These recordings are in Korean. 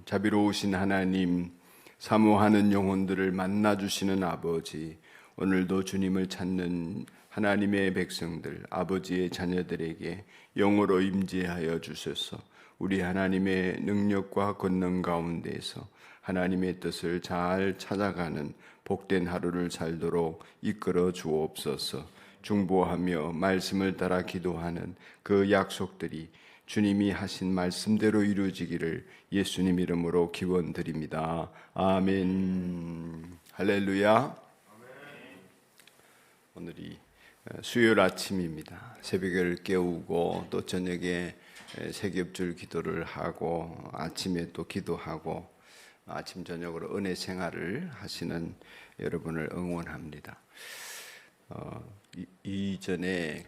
자비로우신 하나님, 사모하는 영혼들을 만나주시는 아버지, 오늘도 주님을 찾는 하나님의 백성들, 아버지의 자녀들에게 영으로 임재하여 주셔서 우리 하나님의 능력과 권능 가운데서 하나님의 뜻을 잘 찾아가는 복된 하루를 살도록 이끌어 주옵소서. 중보하며 말씀을 따라 기도하는 그 약속들이 주님이 하신 말씀대로 이루어지기를 예수님 이름으로 기원드립니다. 아멘. 할렐루야. 오늘이 수요일 아침입니다. 새벽을 깨우고 또 저녁에 세겹줄 기도를 하고 아침에 또 기도하고 아침 저녁으로 은혜 생활을 하시는 여러분을 응원합니다. 이전에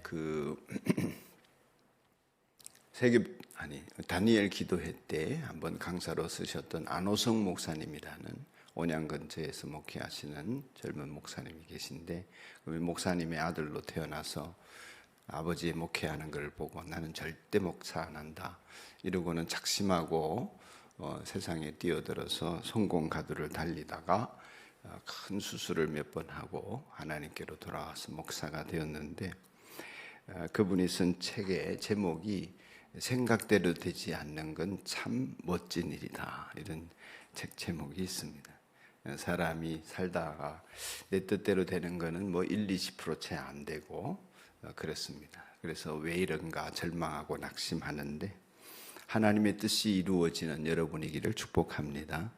다니엘 기도회 때 한번 강사로 쓰셨던 안호성 목사님이라는 온양 근처에서 목회하시는 젊은 목사님이 계신데, 그 목사님의 아들로 태어나서 아버지의 목회하는 걸 보고 나는 절대 목사 안 한다 이러고는 작심하고 세상에 뛰어들어서 성공 가도를 달리다가 큰 수술을 몇 번 하고 하나님께로 돌아와서 목사가 되었는데, 그분이 쓴 책의 제목이 생각대로 되지 않는 건 참 멋진 일이다, 이런 책 제목이 있습니다. 사람이 살다가 내 뜻대로 되는 거는 뭐 1, 20% 채 안 되고 그렇습니다. 그래서 왜 이런가 절망하고 낙심하는데 하나님의 뜻이 이루어지는 여러분이기를 축복합니다.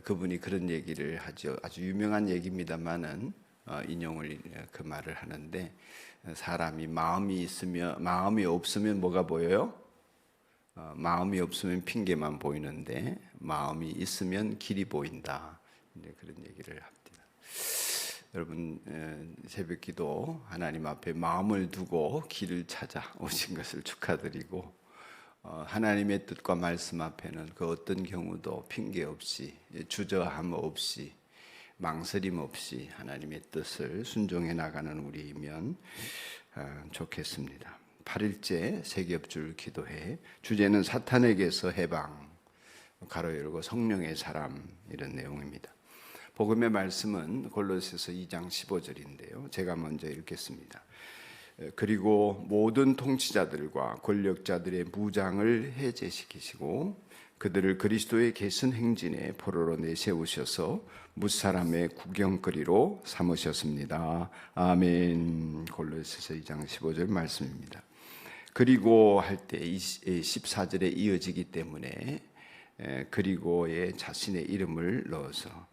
그분이 그런 얘기를 하죠. 아주 유명한 얘기입니다만은 인용을 그 말을 하는데, 사람이 마음이 없으면 뭐가 보여요? 마음이 없으면 핑계만 보이는데 마음이 있으면 길이 보인다, 그런 얘기를 합니다. 여러분, 새벽기도 하나님 앞에 마음을 두고 길을 찾아 오신 것을 축하드리고, 하나님의 뜻과 말씀 앞에는 그 어떤 경우도 핑계 없이, 주저함 없이, 망설임 없이 하나님의 뜻을 순종해 나가는 우리이면 좋겠습니다. 8일째 세겹줄 기도회, 주제는 사탄에게서 해방, 가로 열고 성령의 사람, 이런 내용입니다. 복음의 말씀은 골로새서 2장 15절인데요. 제가 먼저 읽겠습니다. 그리고 모든 통치자들과 권력자들의 무장을 해제시키시고 그들을 그리스도의 계승 행진의 포로로 내세우셔서 무사람의 구경거리로 삼으셨습니다. 아멘. 골로새서 2장 15절 말씀입니다. 그리고 할 때 14절에 이어지기 때문에 그리고에 자신의 이름을 넣어서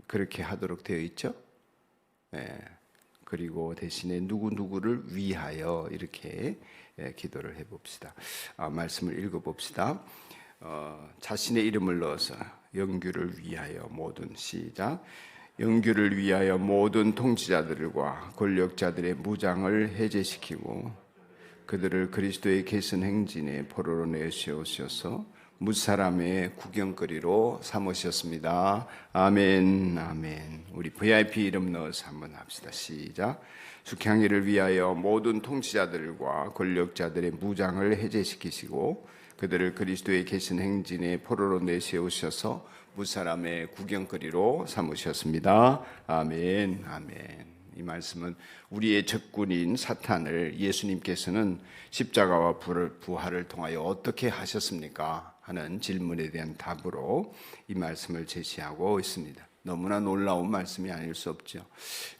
그렇게 하도록 되어 있죠. 그리고 대신에 누구누구를 위하여, 이렇게 기도를 해봅시다. 말씀을 읽어봅시다. 자신의 이름을 넣어서 영규를 위하여 모든, 시작. 영규를 위하여 모든 통치자들과 권력자들의 무장을 해제시키고 그들을 그리스도의 계승 행진의 포로로 내세우셔서 무사람의 구경거리로 삼으셨습니다. 아멘. 아멘. 우리 VIP 이름 넣어서 한번 합시다. 시작. 숙향이를 위하여 모든 통치자들과 권력자들의 무장을 해제시키시고 그들을 그리스도의 계신 행진의 포로로 내세우셔서 무사람의 구경거리로 삼으셨습니다. 아멘. 아멘. 이 말씀은 우리의 적군인 사탄을 예수님께서는 십자가와 부활을 통하여 어떻게 하셨습니까? 하는 질문에 대한 답으로 이 말씀을 제시하고 있습니다. 너무나 놀라운 말씀이 아닐 수 없죠.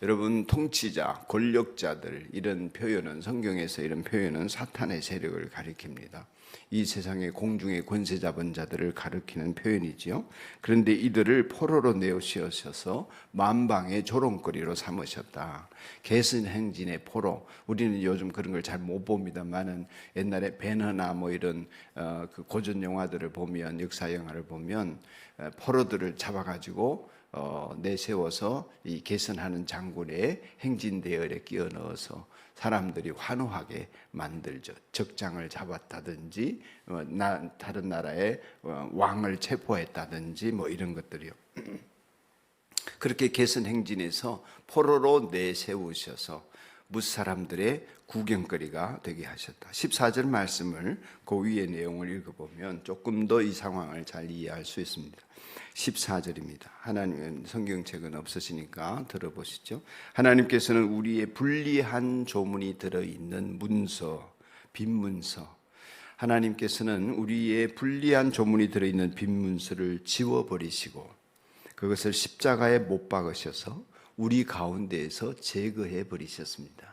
여러분, 통치자, 권력자들, 이런 표현은, 성경에서 이런 표현은 사탄의 세력을 가리킵니다. 이 세상의 공중의 권세 잡은 자들을 가리키는 표현이지요. 그런데 이들을 포로로 내어씌우셔서 만방의 조롱거리로 삼으셨다. 계승 행진의 포로. 우리는 요즘 그런 걸 잘 못 봅니다만은 옛날에 배너나 뭐 이런 그 고전 영화들을 보면, 역사 영화를 보면 포로들을 잡아가지고 내세워서 이 계승하는 장군의 행진대열에 끼워 넣어서 사람들이 환호하게 만들죠. 적장을 잡았다든지 다른 나라의 왕을 체포했다든지 뭐 이런 것들이요. 그렇게 계승 행진에서 포로로 내세우셔서 무사람들의 구경거리가 되게 하셨다. 14절 말씀을 그 위의 내용을 읽어보면 조금 더 이 상황을 잘 이해할 수 있습니다. 14절입니다. 하나님은 성경책은 없으시니까 들어보시죠. 하나님께서는 우리의 불리한 조문이 들어있는 문서, 빈 문서, 하나님께서는 우리의 불리한 조문이 들어있는 빈 문서를 지워버리시고 그것을 십자가에 못 박으셔서 우리 가운데에서 제거해 버리셨습니다.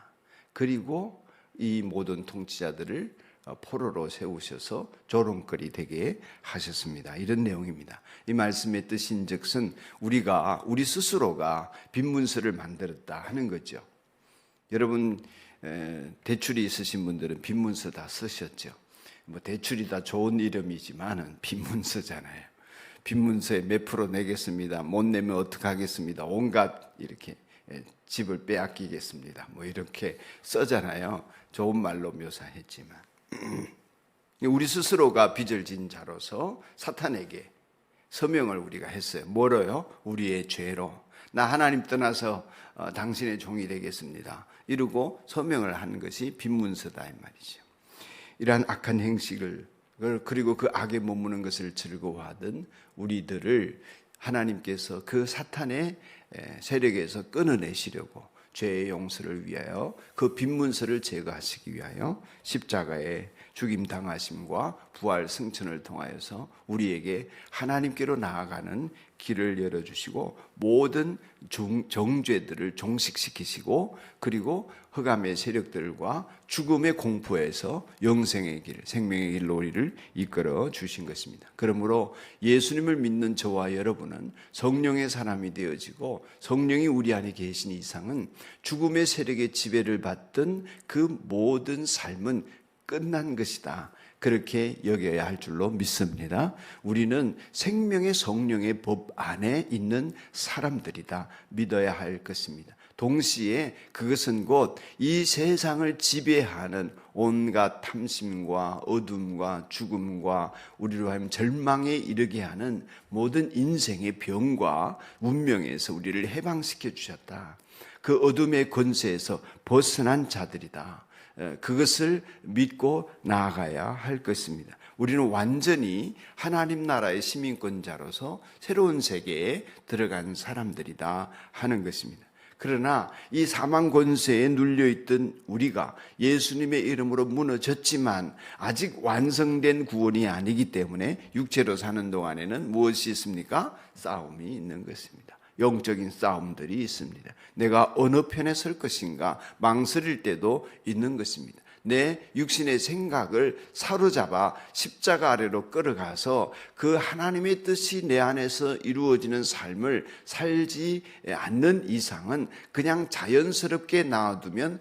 그리고 이 모든 통치자들을 포로로 세우셔서 조롱거리 되게 하셨습니다. 이런 내용입니다. 이 말씀의 뜻인즉슨 우리 스스로가 빈 문서를 만들었다 하는 거죠. 여러분 대출이 있으신 분들은 빈 문서 다 쓰셨죠. 뭐 대출이 다 좋은 이름이지만은 빈 문서잖아요. 빈 문서에 몇 프로 내겠습니다. 못 내면 어떻게 하겠습니다. 온갖 이렇게 집을 빼앗기겠습니다. 뭐 이렇게 써잖아요. 좋은 말로 묘사했지만 우리 스스로가 빚을 진 자로서 사탄에게 서명을 우리가 했어요. 뭐로요? 우리의 죄로. 나 하나님 떠나서 당신의 종이 되겠습니다. 이러고 서명을 하는 것이 빈 문서다 이 말이죠. 이러한 악한 행식을 그리고 그 악에 머무는 것을 즐거워하던 우리들을 하나님께서 그 사탄의 세력에서 끊어내시려고 죄의 용서를 위하여 그 빈 문서를 제거하시기 위하여 십자가에 죽임 당하심과 부활 승천을 통하여서 우리에게 하나님께로 나아가는 길을 열어주시고 모든 정죄들을 종식시키시고 그리고 흑암의 세력들과 죽음의 공포에서 영생의 길, 생명의 길로 우리를 이끌어 주신 것입니다. 그러므로 예수님을 믿는 저와 여러분은 성령의 사람이 되어지고 성령이 우리 안에 계신 이상은 죽음의 세력의 지배를 받던 그 모든 삶은 끝난 것이다. 그렇게 여겨야 할 줄로 믿습니다. 우리는 생명의 성령의 법 안에 있는 사람들이다. 믿어야 할 것입니다. 동시에 그것은 곧 이 세상을 지배하는 온갖 탐심과 어둠과 죽음과 우리로 하여금 절망에 이르게 하는 모든 인생의 병과 운명에서 우리를 해방시켜 주셨다. 그 어둠의 권세에서 벗어난 자들이다. 그것을 믿고 나아가야 할 것입니다. 우리는 완전히 하나님 나라의 시민권자로서 새로운 세계에 들어간 사람들이다 하는 것입니다. 그러나 이 사망 권세에 눌려있던 우리가 예수님의 이름으로 무너졌지만 아직 완성된 구원이 아니기 때문에 육체로 사는 동안에는 무엇이 있습니까? 싸움이 있는 것입니다. 영적인 싸움들이 있습니다. 내가 어느 편에 설 것인가 망설일 때도 있는 것입니다. 내 육신의 생각을 사로잡아 십자가 아래로 끌어가서 그 하나님의 뜻이 내 안에서 이루어지는 삶을 살지 않는 이상은 그냥 자연스럽게 놔두면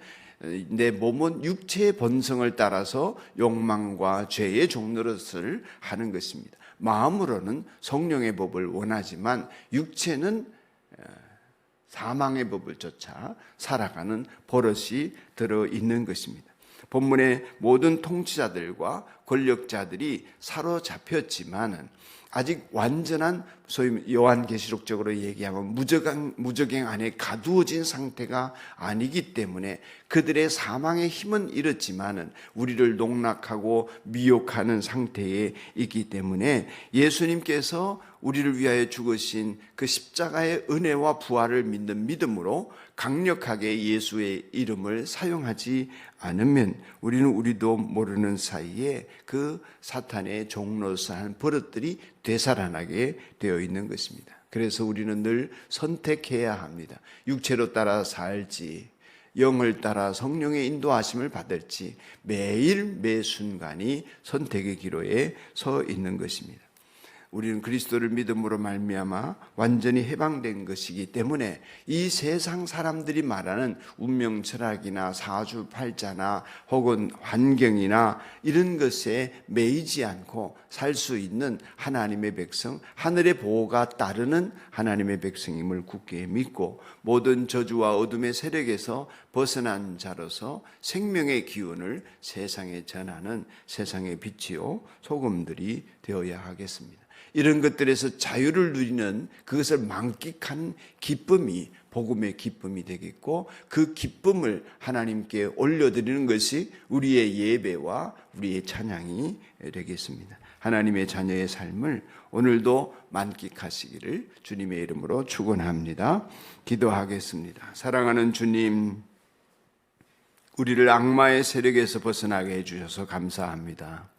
내 몸은 육체의 본성을 따라서 욕망과 죄의 종노릇을 하는 것입니다. 마음으로는 성령의 법을 원하지만 육체는 사망의 법을 쫓아 살아가는 버릇이 들어있는 것입니다. 본문의 모든 통치자들과 권력자들이 사로잡혔지만은 아직 완전한 소위 요한계시록적으로 얘기하면 무저갱 안에 가두어진 상태가 아니기 때문에 그들의 사망의 힘은 잃었지만은 우리를 농락하고 미혹하는 상태에 있기 때문에 예수님께서 우리를 위하여 죽으신 그 십자가의 은혜와 부활을 믿는 믿음으로 강력하게 예수의 이름을 사용하지 않으면 우리도 모르는 사이에 그 사탄의 종로서한 버릇들이 되살아나게 되어 있는 것입니다. 그래서 우리는 늘 선택해야 합니다. 육체로 따라 살지 영을 따라 성령의 인도하심을 받을지 매일 매 순간이 선택의 기로에 서 있는 것입니다. 우리는 그리스도를 믿음으로 말미암아 완전히 해방된 것이기 때문에 이 세상 사람들이 말하는 운명 철학이나 사주팔자나 혹은 환경이나 이런 것에 매이지 않고 살 수 있는 하나님의 백성, 하늘의 보호가 따르는 하나님의 백성임을 굳게 믿고 모든 저주와 어둠의 세력에서 벗어난 자로서 생명의 기운을 세상에 전하는 세상의 빛이요 소금들이 되어야 하겠습니다. 이런 것들에서 자유를 누리는 그것을 만끽한 기쁨이 복음의 기쁨이 되겠고, 그 기쁨을 하나님께 올려드리는 것이 우리의 예배와 우리의 찬양이 되겠습니다. 하나님의 자녀의 삶을 오늘도 만끽하시기를 주님의 이름으로 축원합니다. 기도하겠습니다. 사랑하는 주님, 우리를 악마의 세력에서 벗어나게 해주셔서 감사합니다.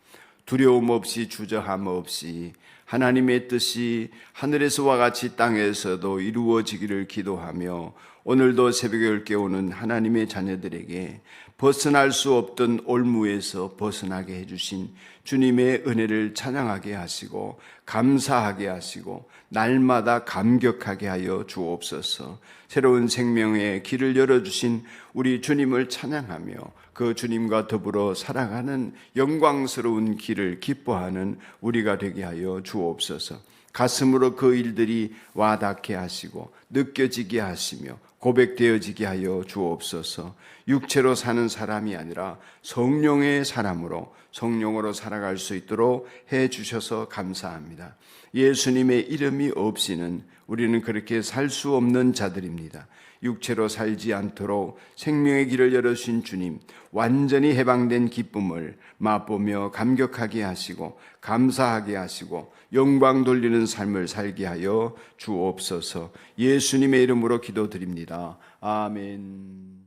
두려움 없이 주저함 없이 하나님의 뜻이 하늘에서와 같이 땅에서도 이루어지기를 기도하며, 오늘도 새벽을 깨우는 하나님의 자녀들에게 벗어날 수 없던 올무에서 벗어나게 해주신 주님의 은혜를 찬양하게 하시고 감사하게 하시고 날마다 감격하게 하여 주옵소서. 새로운 생명의 길을 열어주신 우리 주님을 찬양하며 그 주님과 더불어 살아가는 영광스러운 길을 기뻐하는 우리가 되게 하여 주옵소서. 가슴으로 그 일들이 와닿게 하시고 느껴지게 하시며 고백되어지게 하여 주옵소서. 육체로 사는 사람이 아니라 성령의 사람으로, 성령으로 살아갈 수 있도록 해 주셔서 감사합니다. 예수님의 이름이 없이는 우리는 그렇게 살 수 없는 자들입니다. 육체로 살지 않도록 생명의 길을 열어주신 주님, 완전히 해방된 기쁨을 맛보며 감격하게 하시고 감사하게 하시고 영광 돌리는 삶을 살게 하여 주옵소서. 예수님의 이름으로 기도드립니다. 아멘.